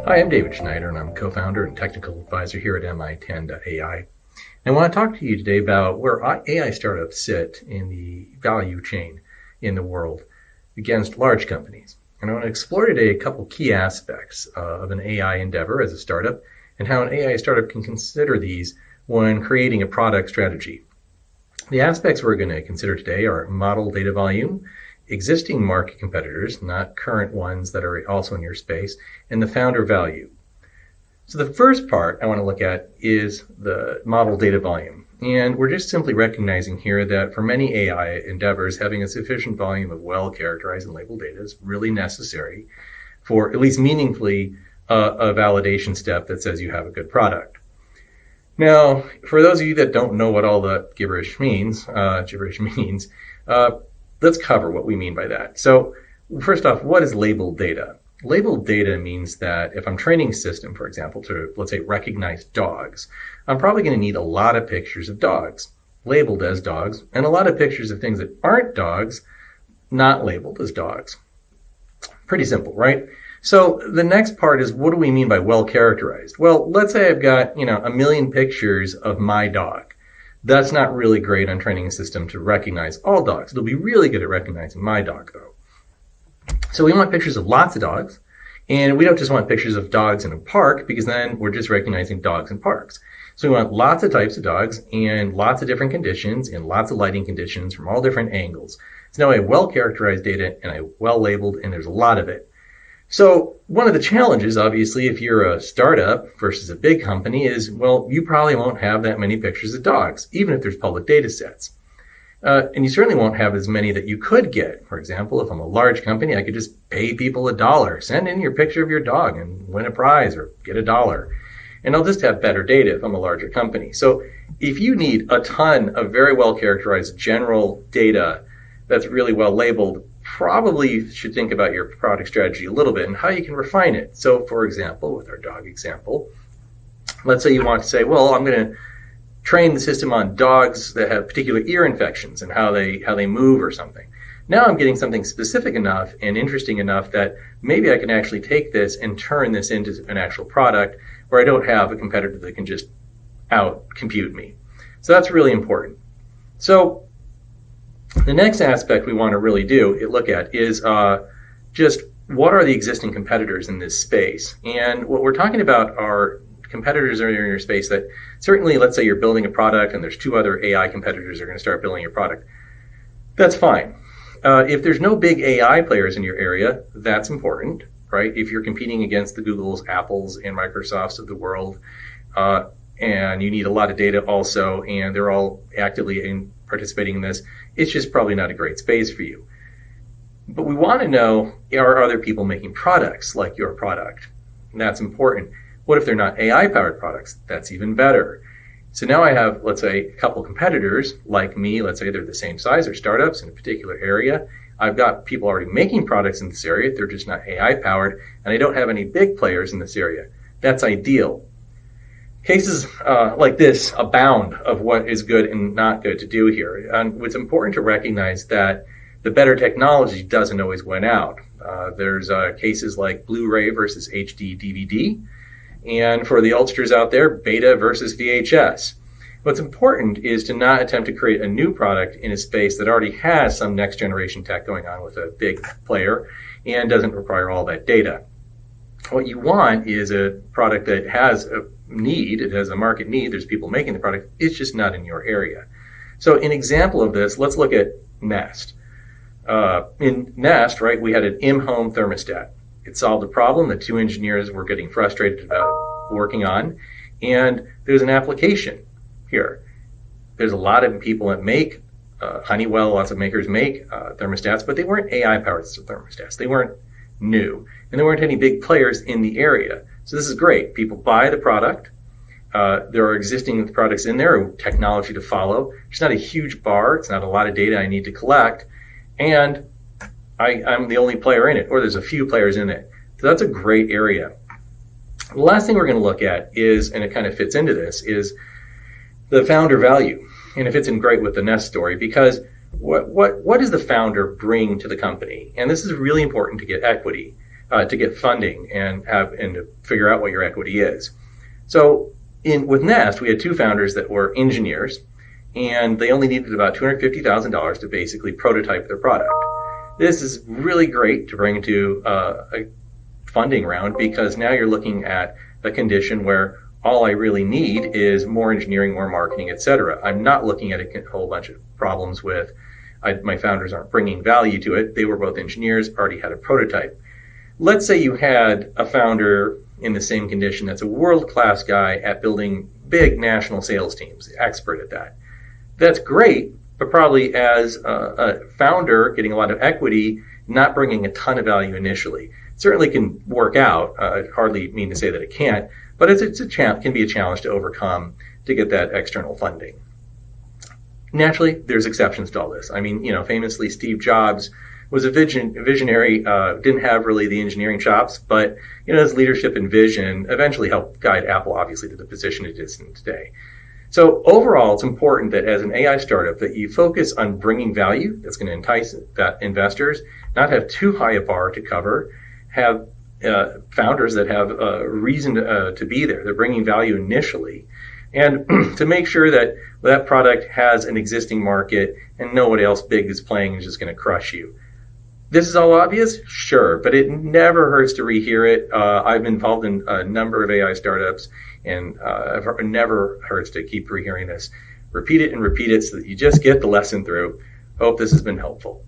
Hi, I'm David Schneider, and I'm co-founder and technical advisor here at MI10 I want to talk to you today about where AI startups sit in the value chain in the world against large companies. And I want to explore today a couple key aspects of an AI endeavor as a startup and how an AI startup can consider these when creating a product strategy. The aspects we're going to consider today are model data volume, existing market competitors, not current ones that are also in your space, and the founder value. So the first part I want to look at is the model data volume. And we're just simply recognizing here that for many AI endeavors, having a sufficient volume of well-characterized and labeled data is really necessary for at least meaningfully a validation step that says you have a good product. Now, for those of you that don't know what all the gibberish means, let's cover what we mean by that. So first off, what is labeled data? Labeled data means that if I'm training a system, for example, to, let's say, recognize dogs, I'm probably going to need a lot of pictures of dogs labeled as dogs and a lot of pictures of things that aren't dogs not labeled as dogs. Pretty simple, right? So the next part is, what do we mean by well characterized? Well, let's say I've got, a million pictures of my dog. That's not really great on training a system to recognize all dogs. It'll be really good at recognizing my dog, though. So we want pictures of lots of dogs, and we don't just want pictures of dogs in a park, because then we're just recognizing dogs in parks. So we want lots of types of dogs and lots of different conditions and lots of lighting conditions from all different angles. So now I have well-characterized data and I have well-labeled, and there's a lot of it. So one of the challenges, obviously, if you're a startup versus a big company is, well, you probably won't have that many pictures of dogs, even if there's public data sets. And you certainly won't have as many that you could get. For example, if I'm a large company, I could just pay people $1. Send in your picture of your dog and win a prize or get $1. And I'll just have better data if I'm a larger company. So if you need a ton of very well characterized general data that's really well labeled, probably should think about your product strategy a little bit and how you can refine it. So for example, with our dog example, let's say you want to say, well, I'm going to train the system on dogs that have particular ear infections and how they move or something. Now I'm getting something specific enough and interesting enough that maybe I can actually take this and turn this into an actual product where I don't have a competitor that can just out-compute me. So that's really important. So the next aspect we want to really look at is just what are the existing competitors in this space. And what we're talking about are competitors in your space that certainly, let's say you're building a product and there's two other AI competitors that are going to start building your product. That's fine. If there's no big AI players in your area, that's important, right? If you're competing against the Googles, Apples, and Microsofts of the world, and you need a lot of data also, and they're all actively participating in this, it's just probably not a great space for you. But we want to know, are other people making products like your product? And that's important. What if they're not AI-powered products? That's even better. So now I have, let's say, a couple competitors like me. Let's say they're the same size or startups in a particular area. I've got people already making products in this area. They're just not AI-powered, and I don't have any big players in this area. That's ideal. Cases like this abound of what is good and not good to do here. And it's important to recognize that the better technology doesn't always win out. There's cases like Blu-ray versus HD DVD. And for the ultras out there, beta versus VHS. What's important is to not attempt to create a new product in a space that already has some next generation tech going on with a big player and doesn't require all that data. What you want is a product that has a need, it has a market need, there's people making the product, it's just not in your area. So an example of this, let's look at Nest. In Nest, right, we had an in-home thermostat. It solved a problem that two engineers were getting frustrated about working on, and there's an application here. There's a lot of people that make Honeywell, lots of makers make thermostats, but they weren't AI-powered thermostats. They weren't new, and there weren't any big players in the area. So this is great. People buy the product. There are existing products in there, technology to follow. It's not a huge bar. It's not a lot of data I need to collect, and I'm the only player in it, or there's a few players in it. So that's a great area. The last thing we're going to look at is, and it kind of fits into this, is the founder value. And it fits in great with the Nest story, because what does the founder bring to the company? And this is really important to get equity. to get funding and to figure out what your equity is. So with Nest, we had two founders that were engineers, and they only needed about $250,000 to basically prototype their product. This is really great to bring to a funding round, because now you're looking at a condition where all I really need is more engineering, more marketing, etc. I'm not looking at a whole bunch of problems with my founders aren't bringing value to it. They were both engineers, already had a prototype. Let's say you had a founder in the same condition that's a world-class guy at building big national sales teams, expert at that. That's great, but probably as a founder getting a lot of equity, not bringing a ton of value initially. It certainly can work out. I hardly mean to say that it can't, but can be a challenge to overcome to get that external funding. Naturally, there's exceptions to all this. I mean, famously, Steve Jobs was a visionary, didn't have really the engineering chops, but his leadership and vision eventually helped guide Apple, obviously, to the position it is in today. So overall, it's important that as an AI startup that you focus on bringing value that's going to entice investors, not have too high a bar to cover, have founders that have a reason to be there. They're bringing value initially. And to make sure that that product has an existing market and nobody else big is playing is just going to crush you. This is all obvious? Sure, but it never hurts to rehear it. I've been involved in a number of AI startups, and it never hurts to keep rehearing this. Repeat it and repeat it so that you just get the lesson through. Hope this has been helpful.